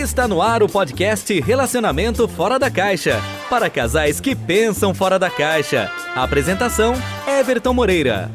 Está no ar o podcast Relacionamento Fora da Caixa, para casais que pensam fora da caixa. A apresentação, Everton Moreira.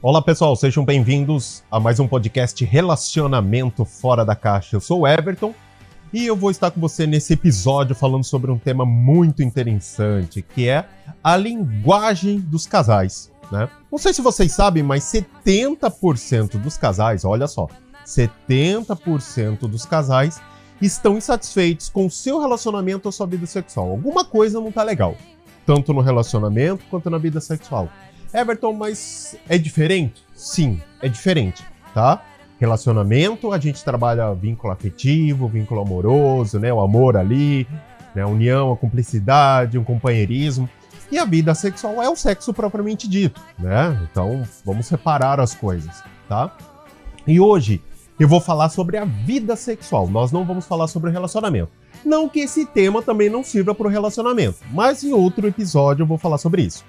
Olá pessoal, sejam bem-vindos a mais um podcast Relacionamento Fora da Caixa. Eu sou o Everton e eu vou estar com você nesse episódio falando sobre um tema muito interessante, que é a linguagem dos casais, né? Não sei se vocês sabem, mas 70% dos casais, olha só, 70% dos casais estão insatisfeitos com o seu relacionamento ou sua vida sexual. Alguma coisa não tá legal, tanto no relacionamento quanto na vida sexual. Everton, mas é diferente? Sim, é diferente, tá? Relacionamento, a gente trabalha vínculo afetivo, vínculo amoroso, né? O amor ali, né? A união, a cumplicidade, um companheirismo. E a vida sexual é o sexo propriamente dito, né? Então, vamos separar as coisas, tá? E hoje eu vou falar sobre a vida sexual. Nós não vamos falar sobre o relacionamento. Não que esse tema também não sirva para o relacionamento, mas em outro episódio eu vou falar sobre isso.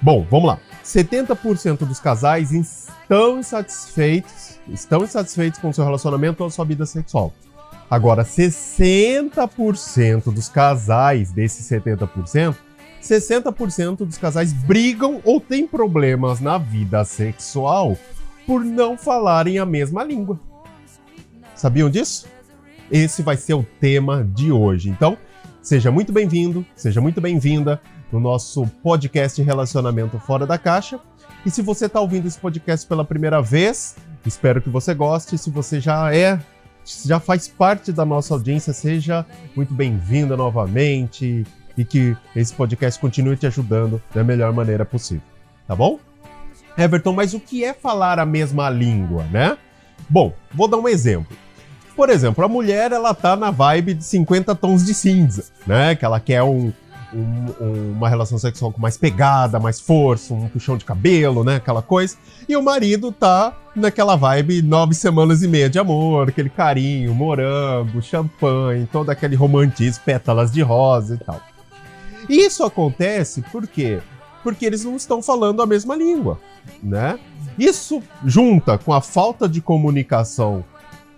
Bom, vamos lá. 70% dos casais estão insatisfeitos com seu relacionamento ou sua vida sexual. Agora, 60% dos casais, desses 70%, 60% dos casais brigam ou têm problemas na vida sexual por não falarem a mesma língua. Sabiam disso? Esse vai ser o tema de hoje. Então, seja muito bem-vindo, seja muito bem-vinda no nosso podcast Relacionamento Fora da Caixa. E se você está ouvindo esse podcast pela primeira vez, espero que você goste. Se você já faz parte da nossa audiência, seja muito bem-vinda novamente e que esse podcast continue te ajudando da melhor maneira possível, tá bom? Everton, mas o que é falar a mesma língua, né? Bom, vou dar um exemplo. Por exemplo, a mulher, ela tá na vibe de 50 tons de cinza, né? Que ela quer uma relação sexual com mais pegada, mais força, um puxão de cabelo, né? Aquela coisa. E o marido tá naquela vibe 9 semanas e meia de amor, aquele carinho, morango, champanhe, todo aquele romantismo, pétalas de rosa e tal. E isso acontece por quê? Porque eles não estão falando a mesma língua, né? Isso junta com a falta de comunicação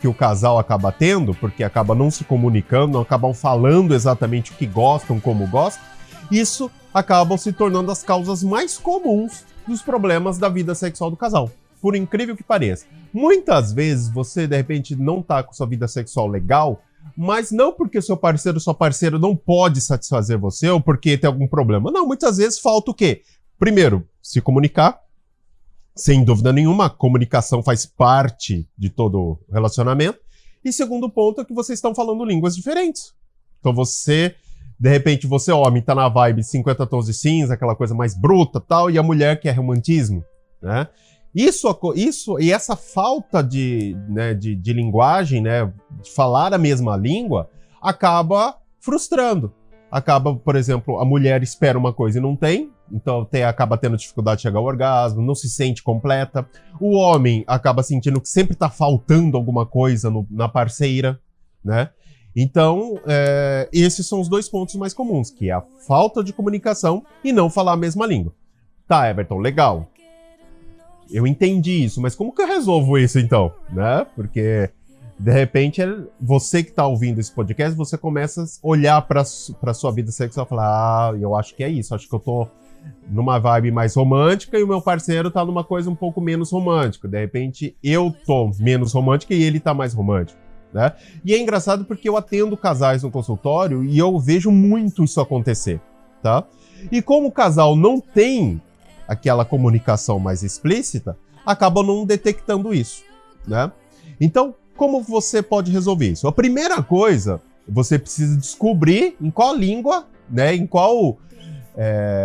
que o casal acaba tendo, porque acaba não se comunicando, não acabam falando exatamente o que gostam, como gostam, isso acaba se tornando as causas mais comuns dos problemas da vida sexual do casal. Por incrível que pareça. Muitas vezes você, de repente, não tá com sua vida sexual legal, mas não porque seu parceiro ou sua parceira não pode satisfazer você ou porque tem algum problema. Não, muitas vezes falta o quê? Primeiro, se comunicar. Sem dúvida nenhuma, a comunicação faz parte de todo relacionamento. E segundo ponto é que vocês estão falando línguas diferentes. Então você, de repente, você homem, tá na vibe 50 tons de cinza, aquela coisa mais bruta tal, e a mulher quer romantismo, né? Isso e essa falta de linguagem, né, de falar a mesma língua, acaba frustrando. Acaba, por exemplo, a mulher espera uma coisa e não tem, então acaba tendo dificuldade de chegar ao orgasmo, não se sente completa. O homem acaba sentindo que sempre está faltando alguma coisa na parceira, né? Então, esses são os dois pontos mais comuns, que é a falta de comunicação e não falar a mesma língua. Tá, Everton, legal. Eu entendi isso, mas como que eu resolvo isso então, né? Porque de repente, você que está ouvindo esse podcast, você começa a olhar para sua vida sexual e falar, eu acho que é isso, acho que eu tô numa vibe mais romântica e o meu parceiro tá numa coisa um pouco menos romântica. De repente, eu tô menos romântica e ele tá mais romântico, né? E é engraçado porque eu atendo casais no consultório e eu vejo muito isso acontecer, tá? E como o casal não tem aquela comunicação mais explícita, acaba não detectando isso, né? Então, como você pode resolver isso? A primeira coisa, você precisa descobrir em qual língua, né, em qual,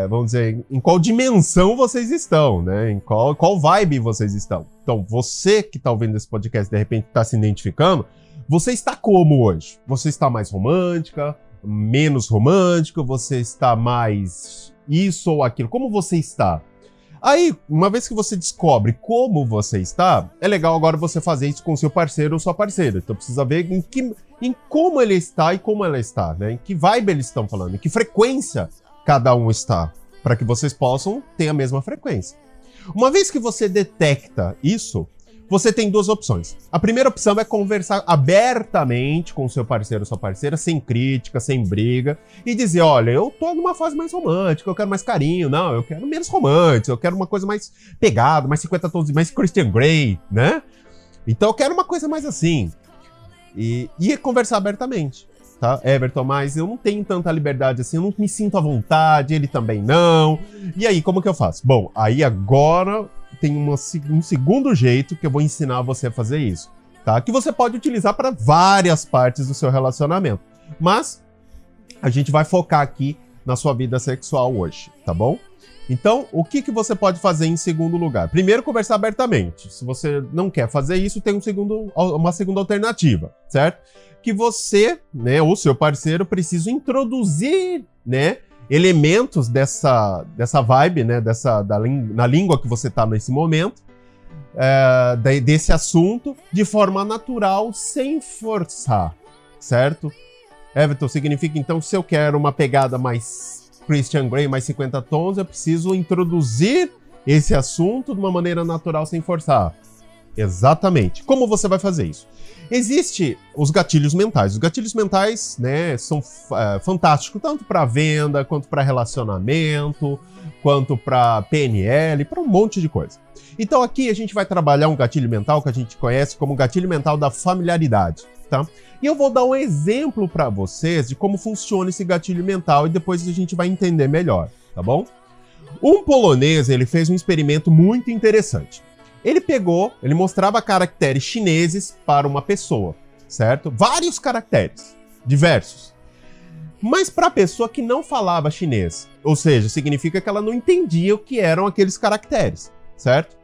vamos dizer, em qual dimensão vocês estão, né, em qual vibe vocês estão. Então, você que está ouvindo esse podcast, de repente está se identificando, você está como hoje? Você está mais romântica, menos romântica, você está mais isso ou aquilo? Como você está? Aí, uma vez que você descobre como você está, é legal agora você fazer isso com seu parceiro ou sua parceira. Então precisa ver em como ele está e como ela está, né? Em que vibe eles estão falando, em que frequência cada um está, para que vocês possam ter a mesma frequência. Uma vez que você detecta isso, você tem duas opções. A primeira opção é conversar abertamente com o seu parceiro ou sua parceira, sem crítica, sem briga, e dizer, olha, eu tô numa fase mais romântica, eu quero mais carinho, não, eu quero menos romântico, eu quero uma coisa mais pegada, mais 50 tons, mais Christian Grey, né? Então eu quero uma coisa mais assim. E conversar abertamente, tá? Everton, mas eu não tenho tanta liberdade assim, eu não me sinto à vontade, ele também não. E aí, como que eu faço? Bom, aí agora tem um segundo jeito que eu vou ensinar você a fazer isso, tá? Que você pode utilizar para várias partes do seu relacionamento. Mas a gente vai focar aqui na sua vida sexual hoje, tá bom? Então, o que você pode fazer em segundo lugar? Primeiro, conversar abertamente. Se você não quer fazer isso, tem uma segunda alternativa, certo? Que você, né, ou seu parceiro, precisa introduzir, né, elementos dessa vibe, né, na língua que você está nesse momento, desse assunto, de forma natural, sem forçar, certo? Everton, significa então que se eu quero uma pegada mais Christian Grey, mais 50 tons, eu preciso introduzir esse assunto de uma maneira natural, sem forçar. Exatamente. Como você vai fazer isso? Existem os gatilhos mentais. Os gatilhos mentais, né, são fantásticos, tanto para venda, quanto para relacionamento, quanto para PNL, para um monte de coisa. Então aqui a gente vai trabalhar um gatilho mental que a gente conhece como gatilho mental da familiaridade, tá? E eu vou dar um exemplo para vocês de como funciona esse gatilho mental e depois a gente vai entender melhor, tá bom? Um polonês, ele fez um experimento muito interessante. Ele mostrava caracteres chineses para uma pessoa, certo? Vários caracteres, diversos. Mas para a pessoa que não falava chinês, ou seja, significa que ela não entendia o que eram aqueles caracteres, certo?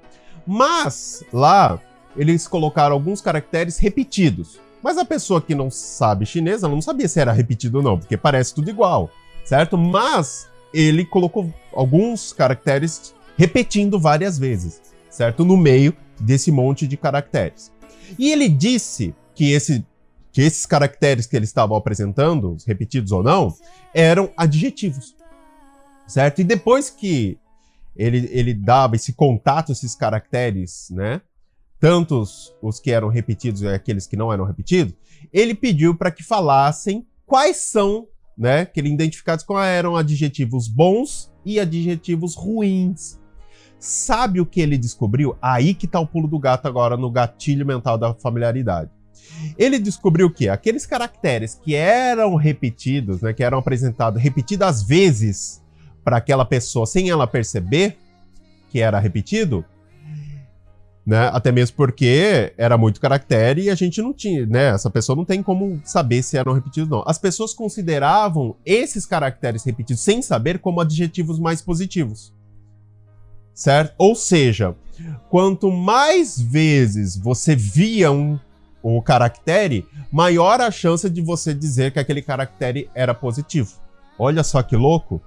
Mas lá eles colocaram alguns caracteres repetidos. Mas a pessoa que não sabe chinês, ela não sabia se era repetido ou não, porque parece tudo igual, certo? Mas ele colocou alguns caracteres repetindo várias vezes, certo? No meio desse monte de caracteres. E ele disse que esses caracteres que eles estavam apresentando, repetidos ou não, eram adjetivos, certo? E depois que ele dava esse contato, esses caracteres, né? Tanto os que eram repetidos e aqueles que não eram repetidos, ele pediu para que falassem quais são, né? Que ele identificasse quais eram adjetivos bons e adjetivos ruins. Sabe o que ele descobriu? Aí que tá o pulo do gato agora no gatilho mental da familiaridade. Ele descobriu que aqueles caracteres que eram repetidos, né, que eram apresentados repetidas vezes para aquela pessoa sem ela perceber que era repetido, né, até mesmo porque era muito caractere e a gente não tinha, né, essa pessoa não tem como saber se eram repetidos ou não. As pessoas consideravam esses caracteres repetidos sem saber como adjetivos mais positivos. Certo? Ou seja, quanto mais vezes você via o caractere, maior a chance de você dizer que aquele caractere era positivo. Olha só que louco,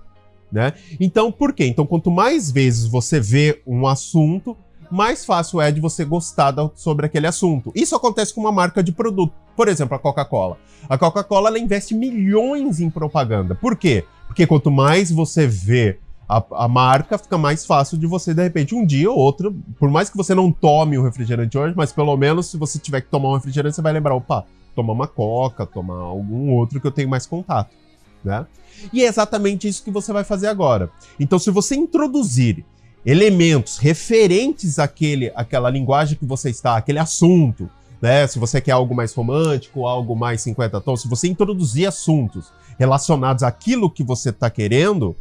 né? Então, por quê? Então, quanto mais vezes você vê um assunto, mais fácil é de você gostar sobre aquele assunto. Isso acontece com uma marca de produto. Por exemplo, a Coca-Cola. A Coca-Cola, ela investe milhões em propaganda. Por quê? Porque quanto mais você vê a marca, fica mais fácil de você, de repente, um dia ou outro, por mais que você não tome um refrigerante hoje, mas pelo menos se você tiver que tomar um refrigerante, você vai lembrar, opa, tomar uma Coca, tomar algum outro que eu tenho mais contato, né? E é exatamente isso que você vai fazer agora. Então, se você introduzir elementos referentes àquela linguagem que você está, aquele assunto, né? Se você quer algo mais romântico, algo mais 50 tons, se você introduzir assuntos relacionados àquilo que você está querendo,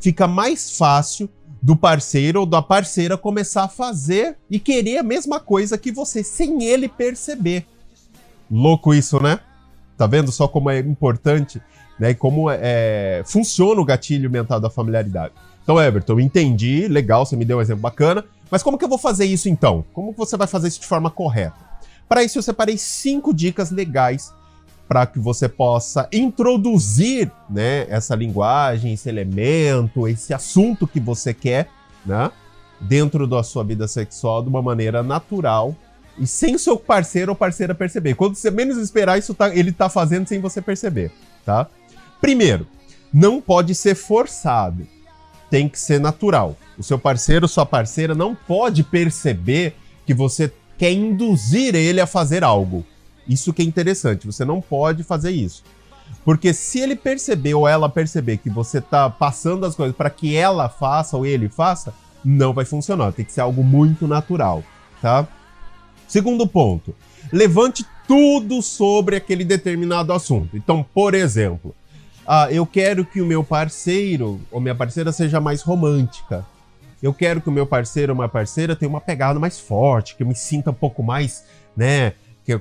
fica mais fácil do parceiro ou da parceira começar a fazer e querer a mesma coisa que você, sem ele perceber. Louco isso, né? Tá vendo só como é importante, né? E como funciona o gatilho mental da familiaridade. Então, Everton, eu entendi, legal, você me deu um exemplo bacana, mas como que eu vou fazer isso então? Como você vai fazer isso de forma correta? Para isso, eu separei 5 dicas legais para que você possa introduzir, né, essa linguagem, esse elemento, esse assunto que você quer, né, dentro da sua vida sexual de uma maneira natural e sem seu parceiro ou parceira perceber. Quando você menos esperar, ele tá fazendo sem você perceber, tá? Primeiro, não pode ser forçado, tem que ser natural. O seu parceiro ou sua parceira não pode perceber que você quer induzir ele a fazer algo. Isso que é interessante, você não pode fazer isso. Porque se ele perceber ou ela perceber que você tá passando as coisas para que ela faça ou ele faça, não vai funcionar. Tem que ser algo muito natural, tá? Segundo ponto, levante tudo sobre aquele determinado assunto. Então, por exemplo, eu quero que o meu parceiro ou minha parceira seja mais romântica. Eu quero que o meu parceiro ou minha parceira tenha uma pegada mais forte, que eu me sinta um pouco mais, né,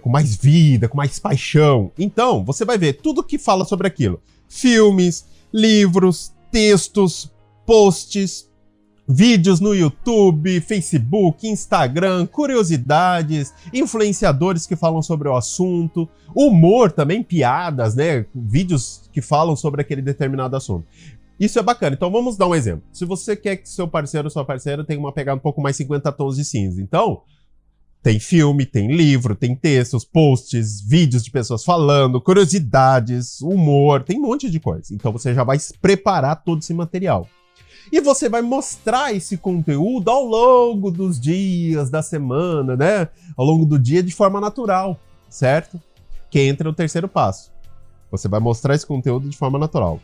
com mais vida, com mais paixão. Então, você vai ver tudo que fala sobre aquilo. Filmes, livros, textos, posts, vídeos no YouTube, Facebook, Instagram, curiosidades, influenciadores que falam sobre o assunto, humor também, piadas, né? Vídeos que falam sobre aquele determinado assunto. Isso é bacana. Então vamos dar um exemplo. Se você quer que seu parceiro ou sua parceira tenha uma pegada um pouco mais 50 tons de cinza, então tem filme, tem livro, tem textos, posts, vídeos de pessoas falando, curiosidades, humor, tem um monte de coisa. Então você já vai preparar todo esse material. E você vai mostrar esse conteúdo ao longo dos dias, da semana, né? Ao longo do dia de forma natural, certo? Que entra o terceiro passo. Você vai mostrar esse conteúdo de forma natural,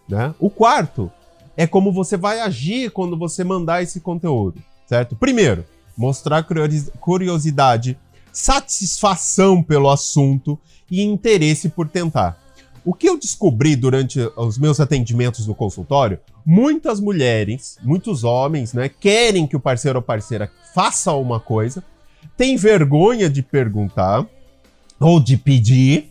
né? O quarto é como você vai agir quando você mandar esse conteúdo, certo? Primeiro, mostrar curiosidade, satisfação pelo assunto e interesse por tentar. O que eu descobri durante os meus atendimentos no consultório, muitas mulheres, muitos homens, né, querem que o parceiro ou parceira faça uma coisa, tem vergonha de perguntar ou de pedir,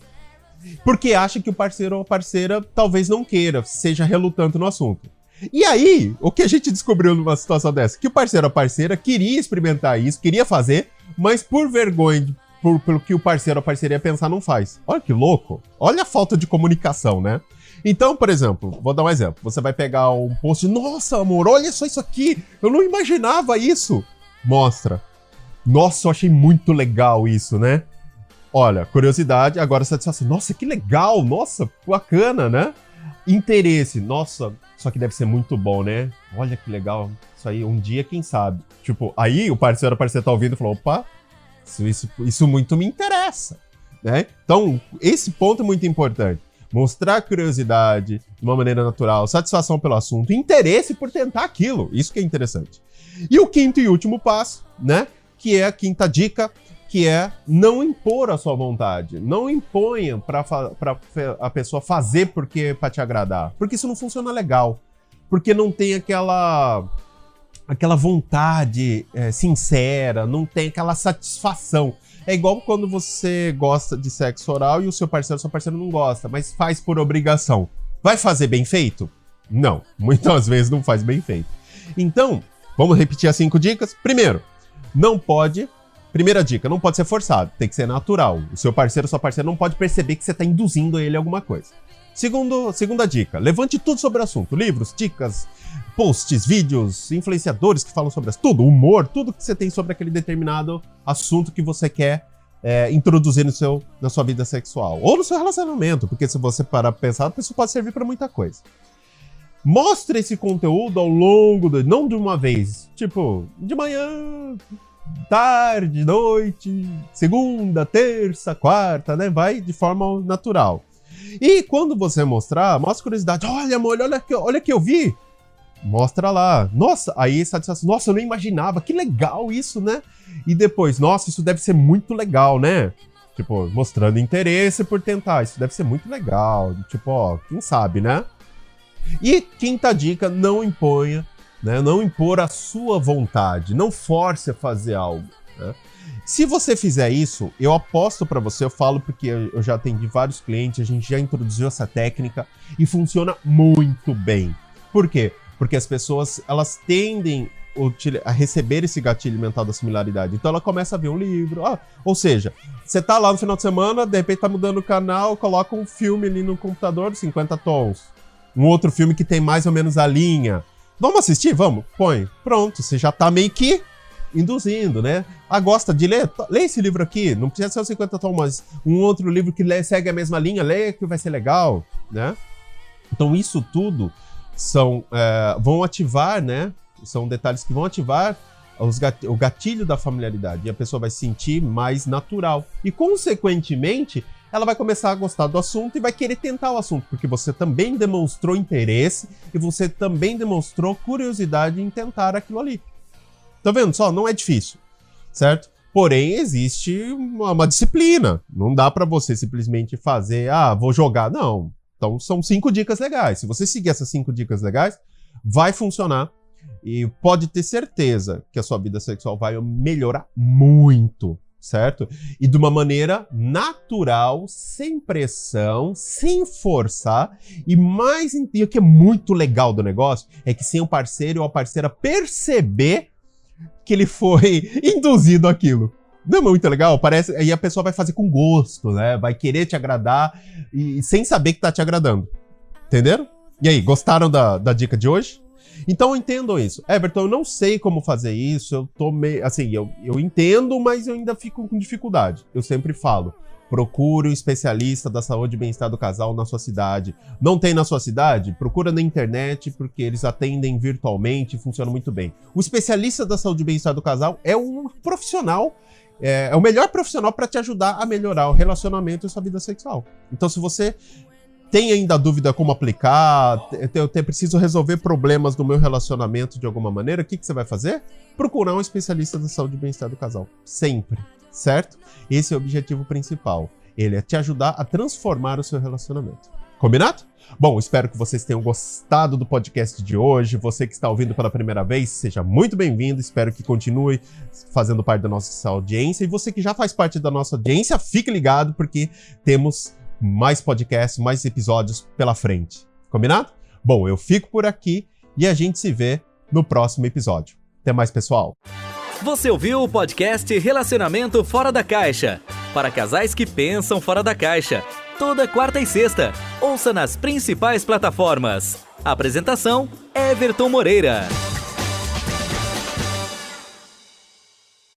porque acha que o parceiro ou parceira talvez não queira, seja relutante no assunto. E aí, o que a gente descobriu numa situação dessa? Que o parceiro ou parceira queria experimentar isso, queria fazer, mas por vergonha pelo que o parceiro ou parceira ia pensar, não faz. Olha que louco. Olha a falta de comunicação, né? Então, por exemplo, vou dar um exemplo. Você vai pegar um post, nossa, amor, olha só isso aqui. Eu não imaginava isso. Mostra. Nossa, eu achei muito legal isso, né? Olha, curiosidade, agora satisfação. Nossa, que legal. Nossa, bacana, né? Interesse. Nossa, isso aqui deve ser muito bom, né? Olha que legal. Isso aí, um dia, quem sabe? Tipo, aí o parceiro ou parceira tá ouvindo e falou, opa, isso muito me interessa, né? Então, esse ponto é muito importante. Mostrar curiosidade de uma maneira natural, satisfação pelo assunto, interesse por tentar aquilo. Isso que é interessante. E o quinto e último passo, né? Que é a quinta dica, que é não impor a sua vontade. Não imponha para a pessoa fazer para te agradar. Porque isso não funciona legal. Porque não tem aquela vontade sincera, não tem aquela satisfação. É igual quando você gosta de sexo oral e o seu parceiro ou sua parceira não gosta, mas faz por obrigação. Vai fazer bem feito? Não, muitas vezes não faz bem feito. Então, vamos repetir as 5 dicas. Primeiro, primeira dica, não pode ser forçado, tem que ser natural. O seu parceiro ou sua parceira não pode perceber que você está induzindo ele a alguma coisa. Segunda dica, levante tudo sobre o assunto. Livros, dicas, posts, vídeos, influenciadores que falam sobre tudo, humor, tudo que você tem sobre aquele determinado assunto que você quer introduzir na sua vida sexual. Ou no seu relacionamento, porque se você parar pra pensar, isso pode servir para muita coisa. Mostre esse conteúdo ao longo não de uma vez, tipo, de manhã, tarde, noite, segunda, terça, quarta, né? Vai de forma natural. E quando você mostra curiosidade. Olha, amor, olha que eu vi. Mostra lá. Nossa, aí satisfação. Nossa, eu não imaginava. Que legal isso, né? E depois, nossa, isso deve ser muito legal, né? Tipo, mostrando interesse por tentar. Isso deve ser muito legal. Tipo, ó, quem sabe, né? E quinta dica, não imponha, né? Não impor a sua vontade. Não force a fazer algo, né? Se você fizer isso, eu aposto pra você, eu falo porque eu já atendi vários clientes, a gente já introduziu essa técnica e funciona muito bem. Por quê? Porque as pessoas, elas tendem a receber esse gatilho mental da similaridade. Então ela começa a ver um livro, ou seja, você tá lá no final de semana, de repente tá mudando o canal, coloca um filme ali no computador de 50 tons. Um outro filme que tem mais ou menos a linha. Vamos assistir? Vamos? Põe. Pronto, você já tá meio que induzindo, né? Gosta de ler? Lê esse livro aqui, não precisa ser o 50 tons, mas um outro livro que segue a mesma linha, lê que vai ser legal, né? Então isso tudo vão ativar, né? São detalhes que vão ativar o gatilho da familiaridade. E a pessoa vai se sentir mais natural. E, consequentemente, ela vai começar a gostar do assunto e vai querer tentar o assunto, porque você também demonstrou interesse e você também demonstrou curiosidade em tentar aquilo ali. Tá vendo só? Não é difícil, certo? Porém, existe uma disciplina. Não dá pra você simplesmente fazer, vou jogar. Não. Então, são 5 dicas legais. Se você seguir essas 5 dicas legais, vai funcionar. E pode ter certeza que a sua vida sexual vai melhorar muito, certo? E de uma maneira natural, sem pressão, sem forçar. E o que é muito legal do negócio é que sem o parceiro ou a parceira perceber que ele foi induzido àquilo. Não é muito legal? Parece. Aí a pessoa vai fazer com gosto, né? Vai querer te agradar e sem saber que tá te agradando. Entenderam? E aí, gostaram da dica de hoje? Então entendam isso. Everton, eu não sei como fazer isso, eu tô meio... Assim, eu entendo, mas eu ainda fico com dificuldade. Eu sempre falo, procure um especialista da saúde e bem-estar do casal na sua cidade. Não tem na sua cidade? Procura na internet, porque eles atendem virtualmente e funcionam muito bem. O especialista da saúde e bem-estar do casal é um profissional, é o melhor profissional para te ajudar a melhorar o relacionamento e a sua vida sexual. Então, se você tem ainda dúvida como aplicar, eu preciso resolver problemas do meu relacionamento de alguma maneira, o que você vai fazer? Procurar um especialista da saúde e bem-estar do casal. Sempre, certo? Esse é o objetivo principal. Ele é te ajudar a transformar o seu relacionamento. Combinado? Bom, espero que vocês tenham gostado do podcast de hoje. Você que está ouvindo pela primeira vez, seja muito bem-vindo. Espero que continue fazendo parte da nossa audiência. E você que já faz parte da nossa audiência, fique ligado, porque temos mais podcasts, mais episódios pela frente. Combinado? Bom, eu fico por aqui e a gente se vê no próximo episódio. Até mais, pessoal. Você ouviu o podcast Relacionamento Fora da Caixa? Para casais que pensam fora da caixa. Toda quarta e sexta. Ouça nas principais plataformas. Apresentação: Everton Moreira.